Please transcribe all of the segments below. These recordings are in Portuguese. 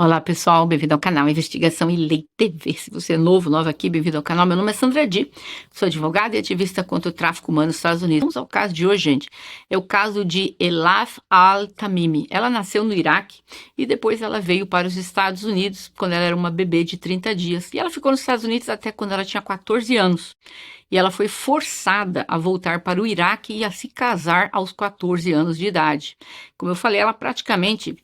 Olá pessoal, bem-vindo ao canal Investigação e Lei TV. Se você é nova aqui, bem-vindo ao canal. Meu nome é Sandra Di, sou advogada e ativista contra o tráfico humano nos Estados Unidos. Vamos ao caso de hoje, gente. É o caso de Elaf Al-Tamimi. Ela nasceu no Iraque e depois ela veio para os Estados Unidos quando ela era uma bebê de 30 dias. E ela ficou nos Estados Unidos até quando ela tinha 14 anos. E ela foi forçada a voltar para o Iraque e a se casar aos 14 anos de idade. Como eu falei, ela praticamente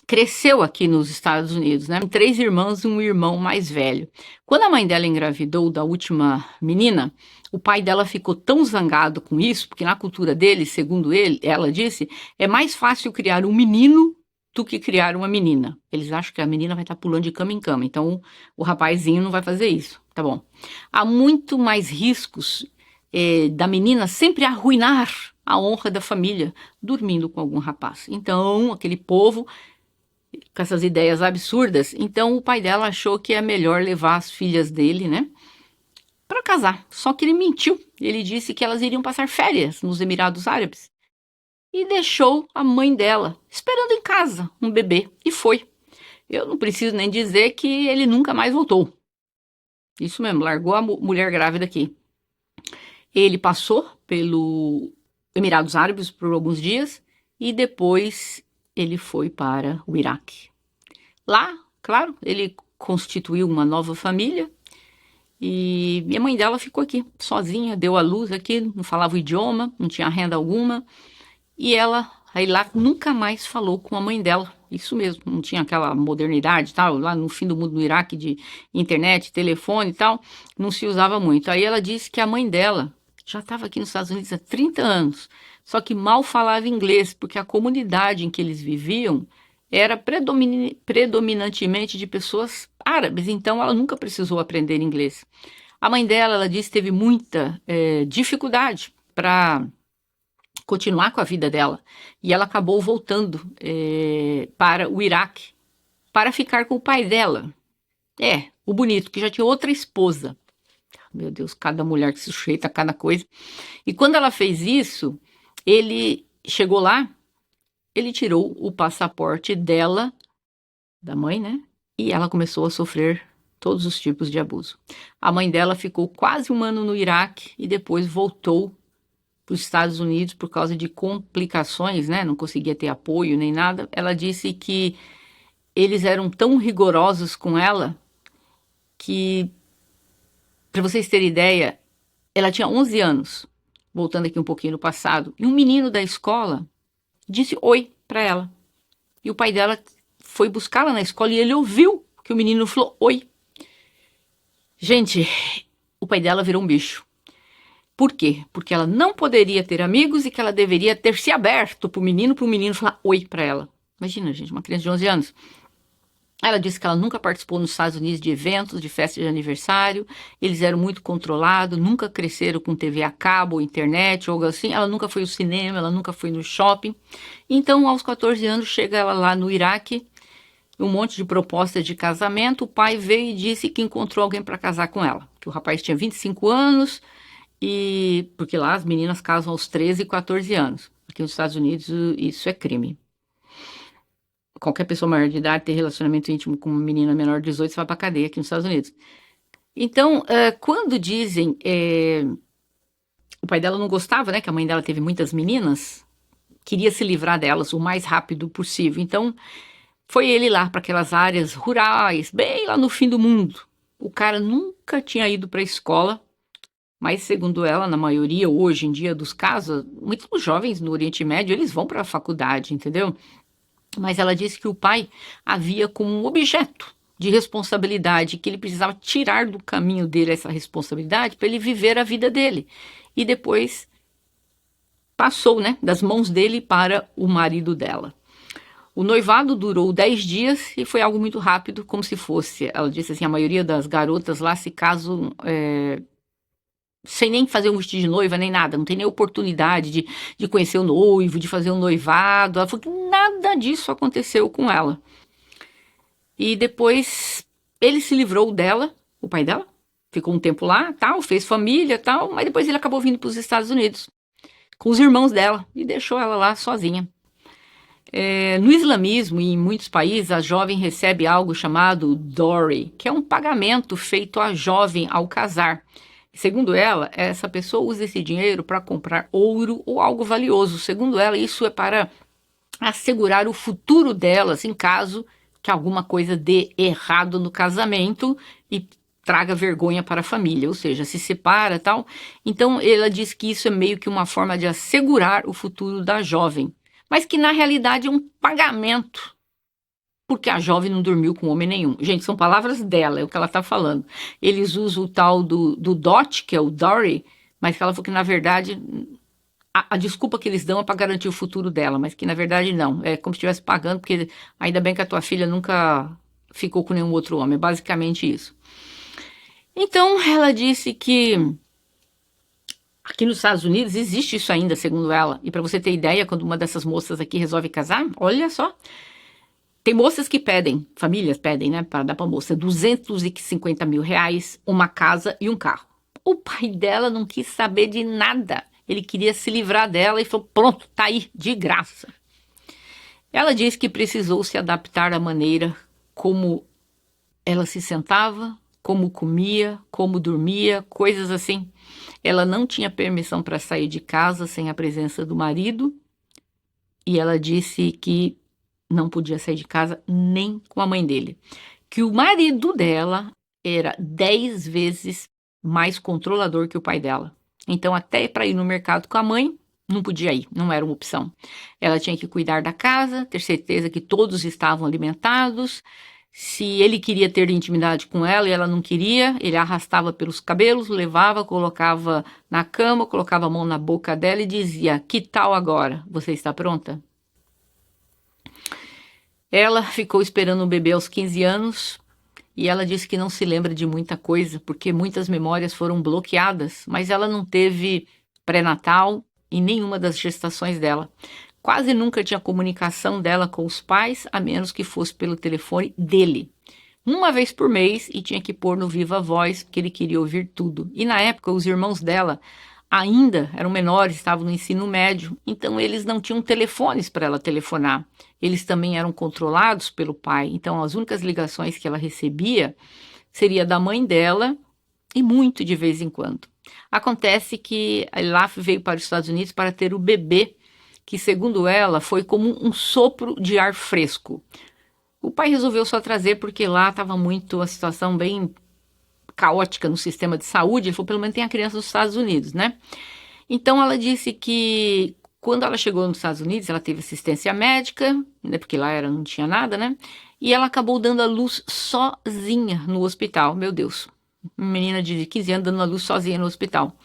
cresceu aqui nos Estados Unidos, né? Tem 3 irmãos e um irmão mais velho. Quando a mãe dela engravidou da última menina, o pai dela ficou tão zangado com isso, porque na cultura dele, segundo ele, ela disse, é mais fácil criar um menino do que criar uma menina. Eles acham que a menina vai estar pulando de cama em cama, então o rapazinho não vai fazer isso, tá bom? Há muito mais riscos da menina sempre arruinar a honra da família dormindo com algum rapaz. Então, aquele povo com essas ideias absurdas, então o pai dela achou que é melhor levar as filhas dele, né, para casar. Só que ele mentiu. Ele disse que elas iriam passar férias nos Emirados Árabes e deixou a mãe dela esperando em casa um bebê e foi. Eu não preciso nem dizer que ele nunca mais voltou. Isso mesmo, largou a mulher grávida aqui. Ele passou pelo Emirados Árabes por alguns dias e depois ele foi para o Iraque. Lá, claro, ele constituiu uma nova família e a mãe dela ficou aqui, sozinha, deu à luz aqui, não falava o idioma, não tinha renda alguma. E ela, aí lá, nunca mais falou com a mãe dela. Isso mesmo, não tinha aquela modernidade e tal, lá no fim do mundo no Iraque de internet, telefone e tal, não se usava muito. Aí ela disse que a mãe dela já estava aqui nos Estados Unidos há 30 anos, só que mal falava inglês, porque a comunidade em que eles viviam era predominantemente de pessoas árabes, então ela nunca precisou aprender inglês. A mãe dela, ela disse, teve muita dificuldade para continuar com a vida dela, e ela acabou voltando para o Iraque para ficar com o pai dela. O bonito, que já tinha outra esposa. Meu Deus, cada mulher que se sujeita a cada coisa. E quando ela fez isso, ele chegou lá, ele tirou o passaporte dela, da mãe, né? E ela começou a sofrer todos os tipos de abuso. A mãe dela ficou quase um ano no Iraque e depois voltou para os Estados Unidos por causa de complicações, né? Não conseguia ter apoio nem nada. Ela disse que eles eram tão rigorosos com ela que, para vocês terem ideia, ela tinha 11 anos, voltando aqui um pouquinho no passado, e um menino da escola disse oi para ela. E o pai dela foi buscá-la na escola e ele ouviu que o menino falou oi. Gente, o pai dela virou um bicho. Por quê? Porque ela não poderia ter amigos e que ela deveria ter se aberto para o menino falar oi para ela. Imagina, gente, uma criança de 11 anos. Ela disse que ela nunca participou nos Estados Unidos de eventos, de festas de aniversário. Eles eram muito controlados, nunca cresceram com TV a cabo, ou internet, ou algo assim. Ela nunca foi ao cinema, ela nunca foi no shopping. Então, aos 14 anos, chega ela lá no Iraque, um monte de proposta de casamento. O pai veio e disse que encontrou alguém para casar com ela. Que o rapaz tinha 25 anos, porque lá as meninas casam aos 13 e 14 anos. Aqui nos Estados Unidos isso é crime. Qualquer pessoa maior de idade ter relacionamento íntimo com uma menina menor de 18, você vai pra cadeia aqui nos Estados Unidos. Então, quando dizem, o pai dela não gostava, né, que a mãe dela teve muitas meninas, queria se livrar delas o mais rápido possível. Então, foi ele lá para aquelas áreas rurais, bem lá no fim do mundo. O cara nunca tinha ido para a escola, mas segundo ela, na maioria, hoje em dia dos casos, muitos jovens no Oriente Médio, eles vão para a faculdade, entendeu? Mas ela disse que o pai havia como um objeto de responsabilidade, que ele precisava tirar do caminho dele essa responsabilidade para ele viver a vida dele. E depois passou, né, das mãos dele para o marido dela. O noivado durou 10 dias e foi algo muito rápido, como se fosse, ela disse assim, a maioria das garotas lá se casam sem nem fazer um vestido de noiva, nem nada, não tem nem oportunidade de conhecer o noivo, de fazer um noivado. Ela falou que nada disso aconteceu com ela. E depois ele se livrou dela, o pai dela, ficou um tempo lá, tal, fez família, tal, mas depois ele acabou vindo para os Estados Unidos com os irmãos dela e deixou ela lá sozinha. No islamismo e em muitos países, a jovem recebe algo chamado dowry, que é um pagamento feito à jovem ao casar. Segundo ela, essa pessoa usa esse dinheiro para comprar ouro ou algo valioso. Segundo ela, isso é para assegurar o futuro delas em caso que alguma coisa dê errado no casamento e traga vergonha para a família, ou seja, se separa e tal. Então, ela diz que isso é meio que uma forma de assegurar o futuro da jovem, mas que na realidade é um pagamento, porque a jovem não dormiu com homem nenhum. Gente, são palavras dela, é o que ela está falando. Eles usam o tal do DOT, que é o Dowry, mas que ela falou que na verdade a desculpa que eles dão é para garantir o futuro dela, mas que na verdade não. É como se estivesse pagando, porque ainda bem que a tua filha nunca ficou com nenhum outro homem. É basicamente isso. Então, ela disse que aqui nos Estados Unidos existe isso ainda, segundo ela. E para você ter ideia, quando uma dessas moças aqui resolve casar, olha só. Tem moças que pedem, famílias pedem, né, para dar para a moça 250 mil reais, uma casa e um carro. O pai dela não quis saber de nada. Ele queria se livrar dela e falou, pronto, tá aí, de graça. Ela disse que precisou se adaptar à maneira como ela se sentava, como comia, como dormia, coisas assim. Ela não tinha permissão para sair de casa sem a presença do marido. E ela disse que não podia sair de casa nem com a mãe dele. Que o marido dela era 10 vezes mais controlador que o pai dela. Então, até para ir no mercado com a mãe, não podia ir, não era uma opção. Ela tinha que cuidar da casa, ter certeza que todos estavam alimentados. Se ele queria ter intimidade com ela e ela não queria, ele arrastava pelos cabelos, levava, colocava na cama, colocava a mão na boca dela e dizia, que tal agora? Você está pronta? Ela ficou esperando um bebê aos 15 anos e ela disse que não se lembra de muita coisa, porque muitas memórias foram bloqueadas, mas ela não teve pré-natal em nenhuma das gestações dela. Quase nunca tinha comunicação dela com os pais, a menos que fosse pelo telefone dele. Uma vez por mês e tinha que pôr no viva voz, porque ele queria ouvir tudo. E na época, os irmãos dela ainda eram menores, estavam no ensino médio, então eles não tinham telefones para ela telefonar. Eles também eram controlados pelo pai, então as únicas ligações que ela recebia seria da mãe dela e muito de vez em quando. Acontece que a Elaf veio para os Estados Unidos para ter o bebê, que segundo ela foi como um sopro de ar fresco. O pai resolveu só trazer porque lá estava muito a situação bem caótica no sistema de saúde. Ele falou, pelo menos tem a criança nos Estados Unidos, né? Então ela disse que quando ela chegou nos Estados Unidos, ela teve assistência médica, né, porque lá não tinha nada, né? E ela acabou dando a luz sozinha no hospital. Meu Deus, uma menina de 15 anos dando a luz sozinha no hospital.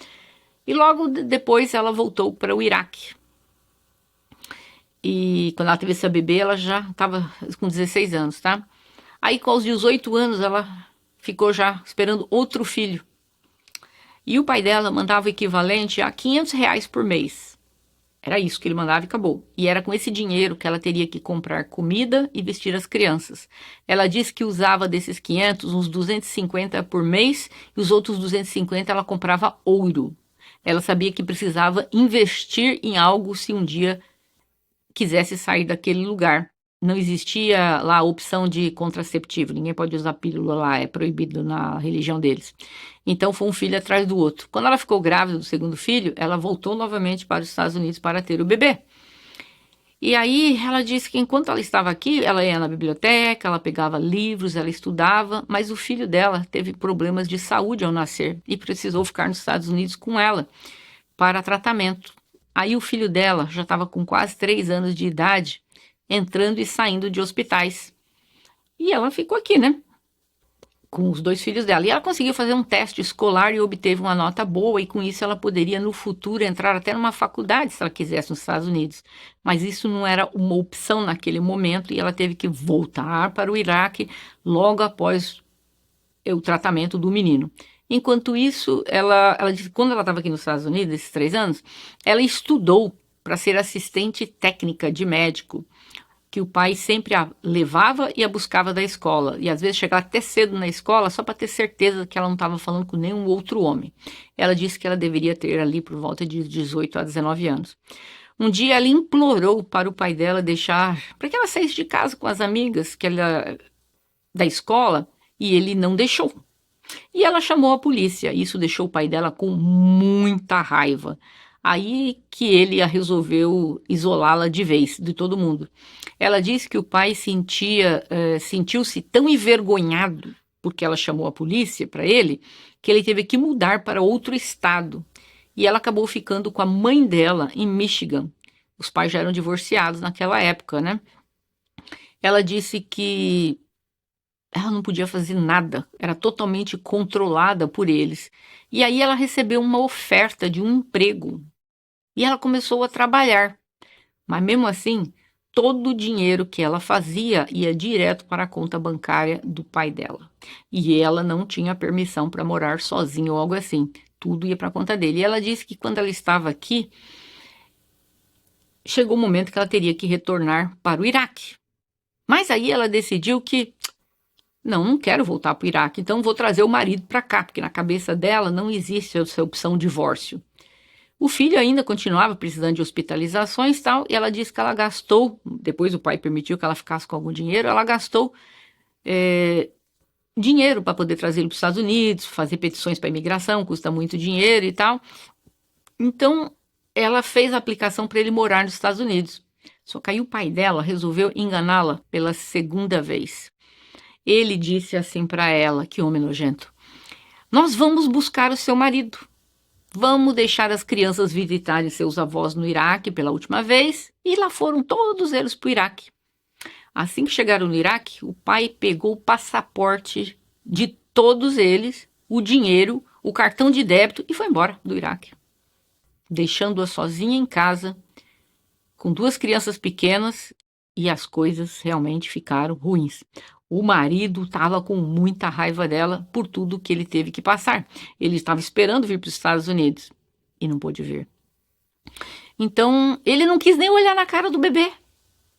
E logo depois ela voltou para o Iraque. E quando ela teve essa bebê, ela já estava com 16 anos, tá? Aí com os 18 anos ela ficou já esperando outro filho. E o pai dela mandava o equivalente a 500 reais por mês. Era isso que ele mandava e acabou. E era com esse dinheiro que ela teria que comprar comida e vestir as crianças. Ela disse que usava desses 500, uns 250 por mês, e os outros 250 ela comprava ouro. Ela sabia que precisava investir em algo se um dia quisesse sair daquele lugar. Não existia lá a opção de contraceptivo, ninguém pode usar pílula lá, é proibido na religião deles. Então foi um filho atrás do outro. Quando ela ficou grávida do segundo filho, ela voltou novamente para os Estados Unidos para ter o bebê. E aí ela disse que enquanto ela estava aqui, ela ia na biblioteca, ela pegava livros, ela estudava, mas o filho dela teve problemas de saúde ao nascer e precisou ficar nos Estados Unidos com ela para tratamento. Aí o filho dela já estava com quase 3 anos de idade, entrando e saindo de hospitais. E ela ficou aqui, né? Com os 2 filhos dela. E ela conseguiu fazer um teste escolar e obteve uma nota boa, e com isso ela poderia no futuro entrar até numa faculdade se ela quisesse nos Estados Unidos. Mas isso não era uma opção naquele momento e ela teve que voltar para o Iraque logo após o tratamento do menino. Enquanto isso, ela disse que quando ela estava aqui nos Estados Unidos, esses 3 anos, ela estudou para ser assistente técnica de médico, que o pai sempre a levava e a buscava da escola. E às vezes chegava até cedo na escola só para ter certeza que ela não estava falando com nenhum outro homem. Ela disse que ela deveria ter ali por volta de 18 a 19 anos. Um dia ela implorou para o pai dela deixar, para que ela saísse de casa com as amigas da escola, e ele não deixou. E ela chamou a polícia. Isso deixou o pai dela com muita raiva. Aí que ele resolveu isolá-la de vez de todo mundo. Ela disse que o pai sentiu-se tão envergonhado porque ela chamou a polícia para ele, que ele teve que mudar para outro estado. E ela acabou ficando com a mãe dela em Michigan. Os pais já eram divorciados naquela época, né? Ela disse que ela não podia fazer nada, era totalmente controlada por eles. E aí ela recebeu uma oferta de um emprego e ela começou a trabalhar. Mas mesmo assim, todo o dinheiro que ela fazia ia direto para a conta bancária do pai dela. E ela não tinha permissão para morar sozinha ou algo assim. Tudo ia para a conta dele. E ela disse que quando ela estava aqui, chegou o momento que ela teria que retornar para o Iraque. Mas aí ela decidiu que não quero voltar para o Iraque, então vou trazer o marido para cá, porque na cabeça dela não existe essa opção divórcio. O filho ainda continuava precisando de hospitalizações e tal, e ela disse que ela gastou, depois o pai permitiu que ela ficasse com algum dinheiro, ela gastou dinheiro para poder trazer ele para os Estados Unidos, fazer petições para imigração, custa muito dinheiro e tal. Então, ela fez a aplicação para ele morar nos Estados Unidos. Só que aí o pai dela resolveu enganá-la pela segunda vez. Ele disse assim para ela, que homem nojento: nós vamos buscar o seu marido. Vamos deixar as crianças visitarem seus avós no Iraque pela última vez. E lá foram todos eles para o Iraque. Assim que chegaram no Iraque, o pai pegou o passaporte de todos eles, o dinheiro, o cartão de débito e foi embora do Iraque, deixando-a sozinha em casa, com 2 crianças pequenas, e as coisas realmente ficaram ruins. O marido estava com muita raiva dela por tudo que ele teve que passar. Ele estava esperando vir para os Estados Unidos e não pôde vir. Então, ele não quis nem olhar na cara do bebê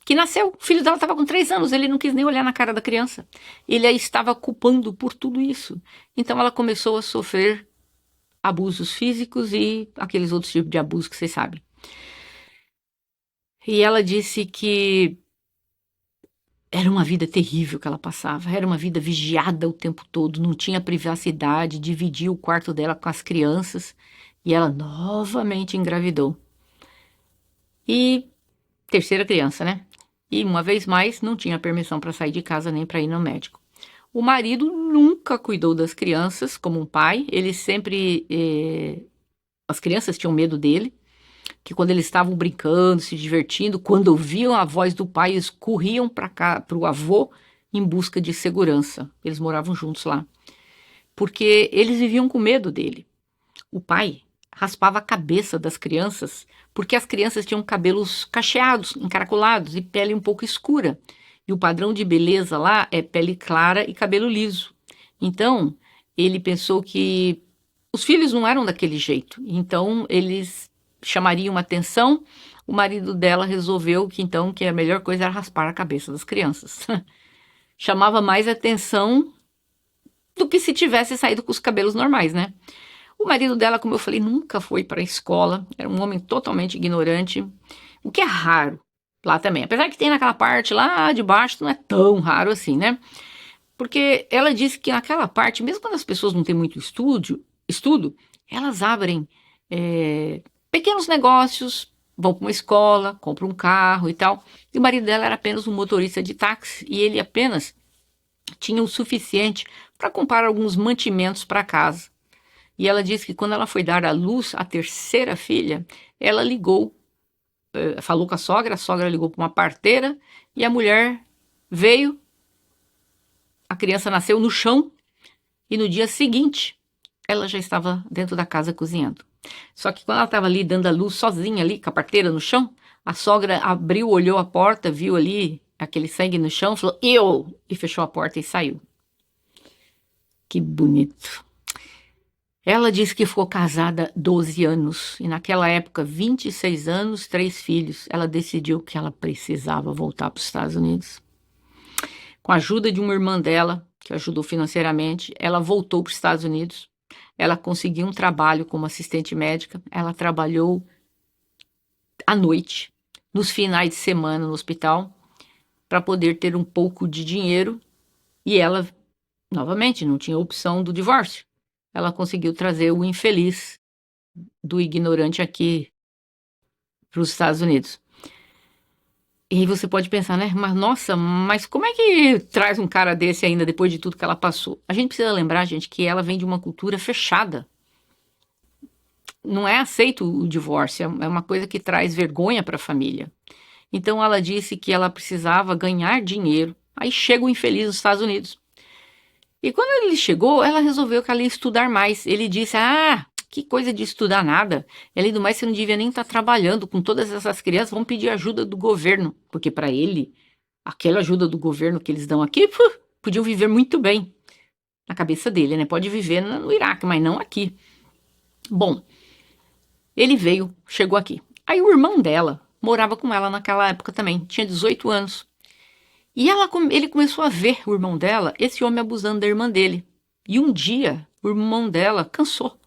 que nasceu. O filho dela estava com 3 anos, ele não quis nem olhar na cara da criança. Ele a estava culpando por tudo isso. Então, ela começou a sofrer abusos físicos e aqueles outros tipos de abusos que vocês sabem. E ela disse que era uma vida terrível que ela passava, era uma vida vigiada o tempo todo, não tinha privacidade, dividia o quarto dela com as crianças e ela novamente engravidou. E terceira criança, né? E uma vez mais não tinha permissão para sair de casa nem para ir no médico. O marido nunca cuidou das crianças como um pai, ele sempre. As crianças tinham medo dele, que quando eles estavam brincando, se divertindo, quando ouviam a voz do pai, eles corriam para o avô em busca de segurança. Eles moravam juntos lá. Porque eles viviam com medo dele. O pai raspava a cabeça das crianças, porque as crianças tinham cabelos cacheados, encaracolados e pele um pouco escura. E o padrão de beleza lá é pele clara e cabelo liso. Então, ele pensou que os filhos não eram daquele jeito. Então, eles chamariam atenção. O marido dela resolveu que a melhor coisa era raspar a cabeça das crianças. Chamava mais atenção do que se tivesse saído com os cabelos normais, né? O marido dela, como eu falei, nunca foi para a escola, era um homem totalmente ignorante, o que é raro lá também. Apesar que tem naquela parte lá de baixo, não é tão raro assim, né? Porque ela disse que naquela parte, mesmo quando as pessoas não têm muito estudo, elas abrem pequenos negócios, vão para uma escola, compram um carro e tal. E o marido dela era apenas um motorista de táxi e ele apenas tinha o suficiente para comprar alguns mantimentos para casa. E ela disse que quando ela foi dar à luz a terceira filha, ela ligou, falou com a sogra ligou para uma parteira e a mulher veio, a criança nasceu no chão e no dia seguinte ela já estava dentro da casa cozinhando. Só que quando ela estava ali dando à luz sozinha ali com a parteira no chão, a sogra abriu, olhou a porta, viu ali aquele sangue no chão, falou eu, e fechou a porta e saiu. Que bonito. Ela disse que ficou casada 12 anos e naquela época, 26 anos, 3 filhos. Ela decidiu que ela precisava voltar para os Estados Unidos. Com a ajuda de uma irmã dela, que ajudou financeiramente, ela voltou para os Estados Unidos. Ela conseguiu um trabalho como assistente médica. Ela trabalhou à noite, nos finais de semana no hospital, para poder ter um pouco de dinheiro. E ela, novamente, não tinha opção do divórcio. Ela conseguiu trazer o infeliz do ignorante aqui para os Estados Unidos. E aí você pode pensar, né? Mas nossa, mas como é que traz um cara desse ainda depois de tudo que ela passou? A gente precisa lembrar, gente, que ela vem de uma cultura fechada. Não é aceito o divórcio, é uma coisa que traz vergonha para a família. Então ela disse que ela precisava ganhar dinheiro. Aí chega o infeliz nos Estados Unidos. E quando ele chegou, ela resolveu que ela ia estudar mais. Ele disse, que coisa de estudar nada. E além do mais, você não devia nem estar trabalhando com todas essas crianças, vão pedir ajuda do governo. Porque para ele, aquela ajuda do governo que eles dão aqui, podiam viver muito bem. Na cabeça dele, né? Pode viver no Iraque, mas não aqui. Bom, ele veio, chegou aqui. Aí o irmão dela morava com ela naquela época também, tinha 18 anos. E ele começou a ver o irmão dela, esse homem abusando da irmã dele. E um dia, o irmão dela cansou.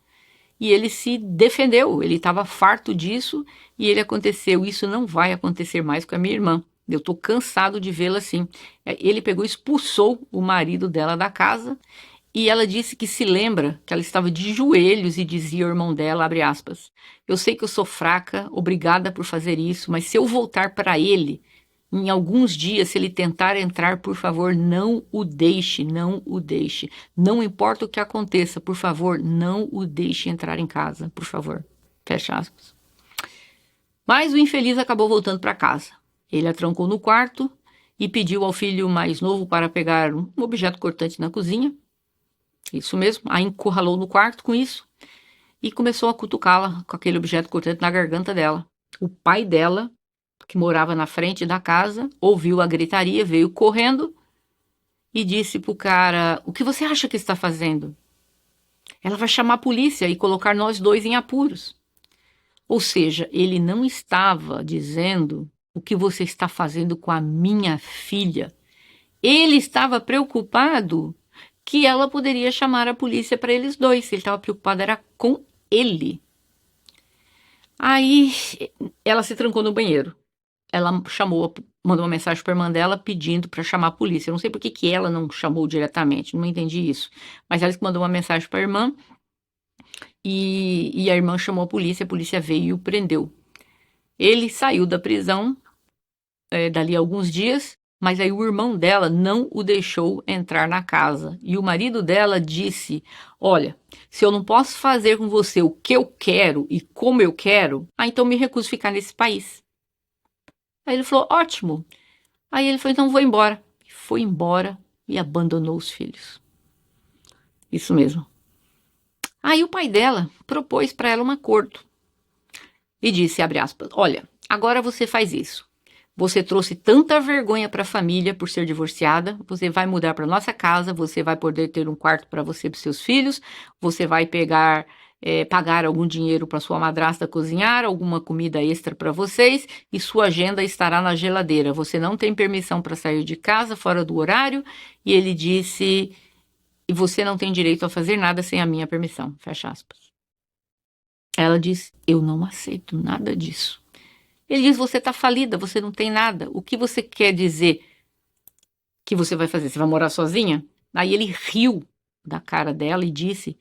E ele se defendeu, ele estava farto disso e ele aconteceu. Isso não vai acontecer mais com a minha irmã. Eu estou cansado de vê-la assim. Ele pegou e expulsou o marido dela da casa e ela disse que se lembra que ela estava de joelhos e dizia ao irmão dela, abre aspas, eu sei que eu sou fraca, obrigada por fazer isso, mas se eu voltar para ele, em alguns dias, se ele tentar entrar, por favor, não o deixe, não o deixe. Não importa o que aconteça, por favor, não o deixe entrar em casa, por favor. Fecha aspas. Mas o infeliz acabou voltando para casa. Ele a trancou no quarto e pediu ao filho mais novo para pegar um objeto cortante na cozinha. Isso mesmo, a encurralou no quarto com isso e começou a cutucá-la com aquele objeto cortante na garganta dela. O pai dela, que morava na frente da casa, ouviu a gritaria, veio correndo e disse pro cara, o que você acha que está fazendo? Ela vai chamar a polícia e colocar nós dois em apuros. Ou seja, ele não estava dizendo o que você está fazendo com a minha filha. Ele estava preocupado que ela poderia chamar a polícia para eles dois. Ele estava preocupado era com ele. Aí ela se trancou no banheiro. Ela mandou uma mensagem para a irmã dela pedindo para chamar a polícia. Eu não sei por que ela não chamou diretamente, não entendi isso. Mas ela mandou uma mensagem para a irmã e a irmã chamou a polícia veio e o prendeu. Ele saiu da prisão dali a alguns dias, mas aí o irmão dela não o deixou entrar na casa. E o marido dela disse, olha, se eu não posso fazer com você o que eu quero e como eu quero, então me recuso a ficar nesse país. Aí ele falou, ótimo. Aí ele falou, então vou embora. Foi embora e abandonou os filhos. Isso mesmo. Aí o pai dela propôs para ela um acordo. E disse, abre aspas, olha, agora você faz isso. Você trouxe tanta vergonha para a família por ser divorciada, você vai mudar para nossa casa, você vai poder ter um quarto para você e para seus filhos, você vai pagar algum dinheiro para sua madrasta cozinhar, alguma comida extra para vocês e sua agenda estará na geladeira. Você não tem permissão para sair de casa fora do horário. E ele disse, e você não tem direito a fazer nada sem a minha permissão. Fecha aspas. Ela disse, eu não aceito nada disso. Ele diz, você está falida, você não tem nada. O que você quer dizer que você vai fazer? Você vai morar sozinha? Aí ele riu da cara dela e disse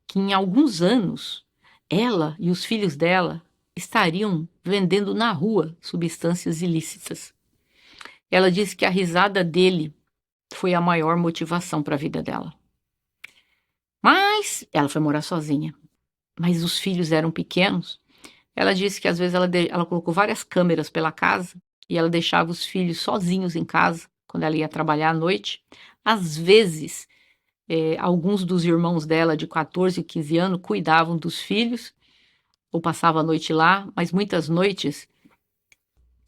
que em alguns anos ela e os filhos dela estariam vendendo na rua substâncias ilícitas. Ela disse que a risada dele foi a maior motivação para a vida dela. Mas ela foi morar sozinha. Mas os filhos eram pequenos. Ela disse que às vezes ela colocou várias câmeras pela casa e ela deixava os filhos sozinhos em casa quando ela ia trabalhar à noite. Às vezes, alguns dos irmãos dela de 14 e 15 anos cuidavam dos filhos ou passavam a noite lá, mas muitas noites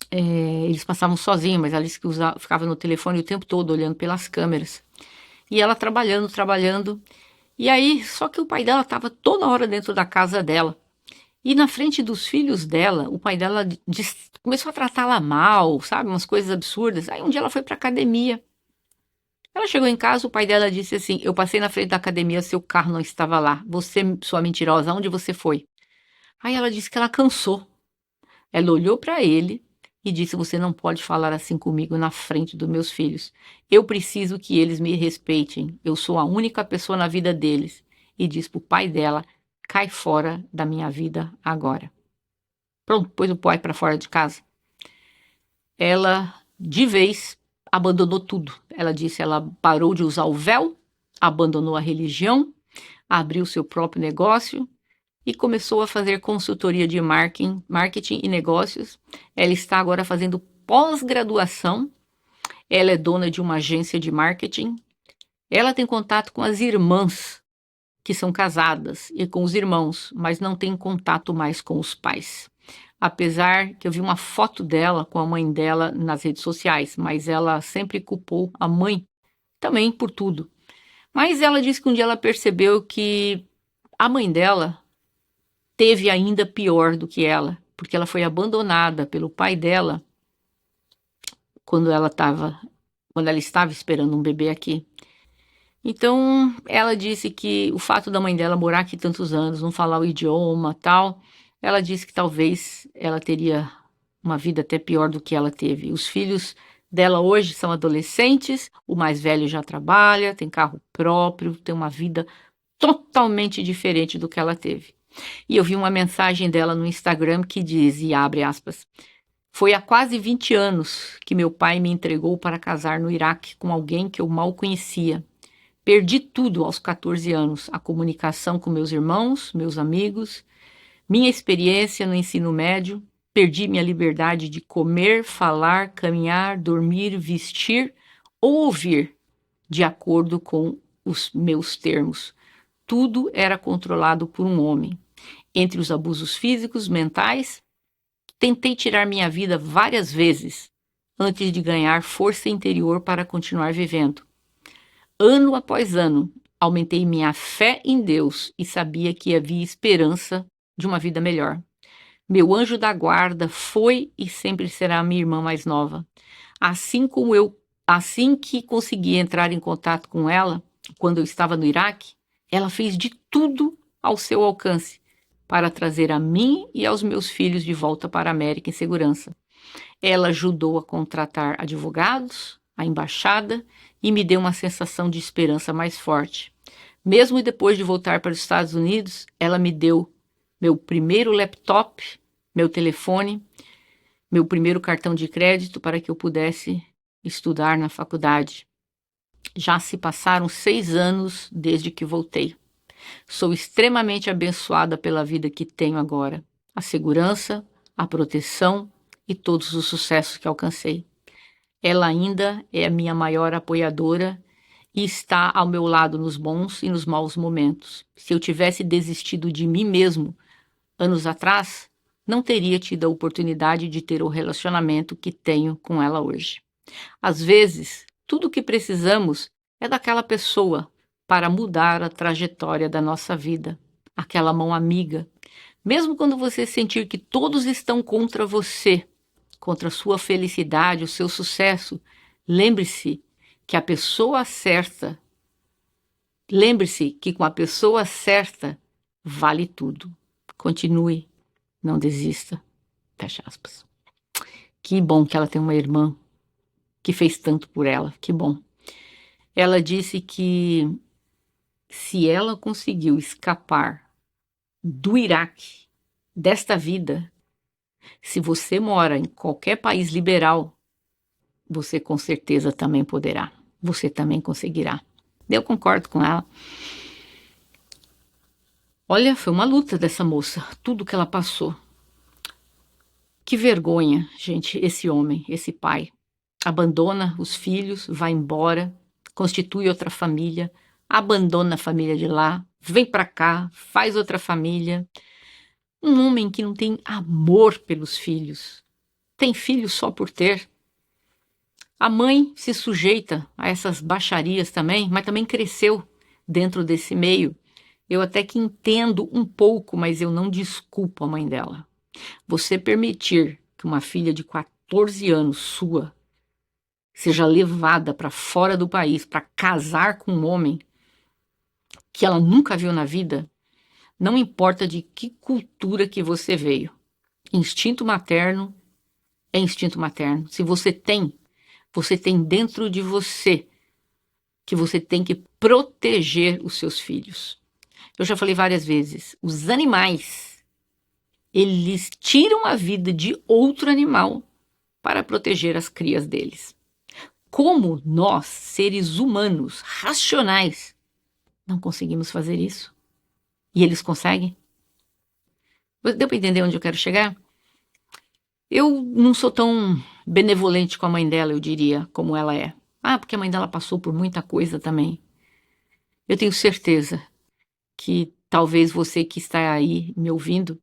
eles passavam sozinhos, mas ela disse que ficava no telefone o tempo todo olhando pelas câmeras. E ela trabalhando. E aí, só que o pai dela estava toda hora dentro da casa dela. E na frente dos filhos dela, o pai dela começou a tratá-la mal, sabe? Umas coisas absurdas. Aí um dia ela foi para academia. Ela chegou em casa, o pai dela disse assim, eu passei na frente da academia, seu carro não estava lá. Você, sua mentirosa, onde você foi? Aí ela disse que ela cansou. Ela olhou para ele e disse: você não pode falar assim comigo na frente dos meus filhos. Eu preciso que eles me respeitem. Eu sou a única pessoa na vida deles. E disse para o pai dela: cai fora da minha vida agora. Pronto, pôs o pai para fora de casa. Ela, de vez, abandonou tudo. Ela disse: ela parou de usar o véu, abandonou a religião, abriu seu próprio negócio e começou a fazer consultoria de marketing e negócios. Ela está agora fazendo pós-graduação. Ela é dona de uma agência de marketing. Ela tem contato com as irmãs, que são casadas, e com os irmãos, mas não tem contato mais com os pais. Apesar que eu vi uma foto dela com a mãe dela nas redes sociais, mas ela sempre culpou a mãe também por tudo. Mas ela disse que um dia ela percebeu que a mãe dela teve ainda pior do que ela, porque ela foi abandonada pelo pai dela quando ela estava esperando um bebê aqui. Então, ela disse que o fato da mãe dela morar aqui tantos anos, não falar o idioma, tal, ela disse que talvez ela teria uma vida até pior do que ela teve. Os filhos dela hoje são adolescentes, o mais velho já trabalha, tem carro próprio, tem uma vida totalmente diferente do que ela teve. E eu vi uma mensagem dela no Instagram que diz, e abre aspas: foi há quase 20 anos que meu pai me entregou para casar no Iraque com alguém que eu mal conhecia. Perdi tudo aos 14 anos, a comunicação com meus irmãos, meus amigos, minha experiência no ensino médio, perdi minha liberdade de comer, falar, caminhar, dormir, vestir ou ouvir, de acordo com os meus termos. Tudo era controlado por um homem. Entre os abusos físicos, mentais, tentei tirar minha vida várias vezes antes de ganhar força interior para continuar vivendo. Ano após ano, aumentei minha fé em Deus e sabia que havia esperança de uma vida melhor. Meu anjo da guarda foi e sempre será a minha irmã mais nova. Assim que consegui entrar em contato com ela, quando eu estava no Iraque, ela fez de tudo ao seu alcance para trazer a mim e aos meus filhos de volta para a América em segurança. Ela ajudou a contratar advogados, a embaixada, e me deu uma sensação de esperança mais forte. Mesmo depois de voltar para os Estados Unidos, ela me deu meu primeiro laptop, meu telefone, meu primeiro cartão de crédito para que eu pudesse estudar na faculdade. Já se passaram 6 anos desde que voltei. Sou extremamente abençoada pela vida que tenho agora, a segurança, a proteção e todos os sucessos que alcancei. Ela ainda é a minha maior apoiadora e está ao meu lado nos bons e nos maus momentos. Se eu tivesse desistido de mim mesmo anos atrás, não teria tido a oportunidade de ter o relacionamento que tenho com ela hoje. Às vezes, tudo o que precisamos é daquela pessoa para mudar a trajetória da nossa vida, aquela mão amiga. Mesmo quando você sentir que todos estão contra você, contra a sua felicidade, o seu sucesso, lembre-se que a pessoa certa, lembre-se que com a pessoa certa vale tudo. Continue, não desista. Fecha aspas. Que bom que ela tem uma irmã que fez tanto por ela, que bom. Ela disse que se ela conseguiu escapar do Iraque, desta vida, se você mora em qualquer país liberal, você com certeza também poderá. Você também conseguirá. Eu concordo com ela. Olha, foi uma luta dessa moça, tudo que ela passou. Que vergonha, gente, esse homem, esse pai. Abandona os filhos, vai embora, constitui outra família, abandona a família de lá, vem para cá, faz outra família. Um homem que não tem amor pelos filhos. Tem filhos só por ter. A mãe se sujeita a essas baixarias também, mas também cresceu dentro desse meio. Eu até que entendo um pouco, mas eu não desculpo a mãe dela. Você permitir que uma filha de 14 anos sua seja levada para fora do país para casar com um homem que ela nunca viu na vida, não importa de que cultura que você veio. Instinto materno é instinto materno. Se você tem dentro de você que você tem que proteger os seus filhos. Eu já falei várias vezes, os animais, eles tiram a vida de outro animal para proteger as crias deles. Como nós, seres humanos, racionais, não conseguimos fazer isso? E eles conseguem? Deu para entender onde eu quero chegar? Eu não sou tão benevolente com a mãe dela, eu diria, como ela é. Ah, porque a mãe dela passou por muita coisa também. Eu tenho certeza que talvez você que está aí me ouvindo,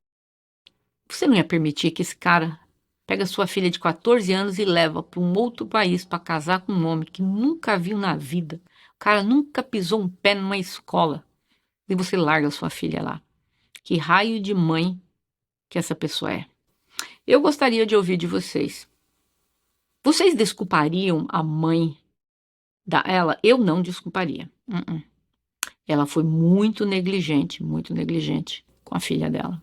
você não ia permitir que esse cara pega sua filha de 14 anos e leva para um outro país para casar com um homem que nunca viu na vida. O cara nunca pisou um pé numa escola. E você larga sua filha lá. Que raio de mãe que essa pessoa é? Eu gostaria de ouvir de vocês. Vocês desculpariam a mãe ela? Eu não desculparia. Ela foi muito negligente com a filha dela.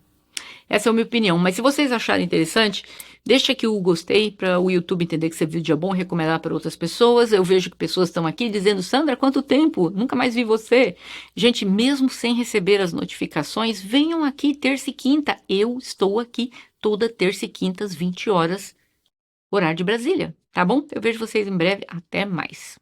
Essa é a minha opinião, mas se vocês acharem interessante, deixa aqui o gostei para o YouTube entender que esse vídeo é bom, recomendar para outras pessoas. Eu vejo que pessoas estão aqui dizendo, Sandra, quanto tempo? Nunca mais vi você. Gente, mesmo sem receber as notificações, venham aqui terça e quinta. Eu estou aqui toda terça e quinta às 20 horas, horário de Brasília, tá bom? Eu vejo vocês em breve. Até mais.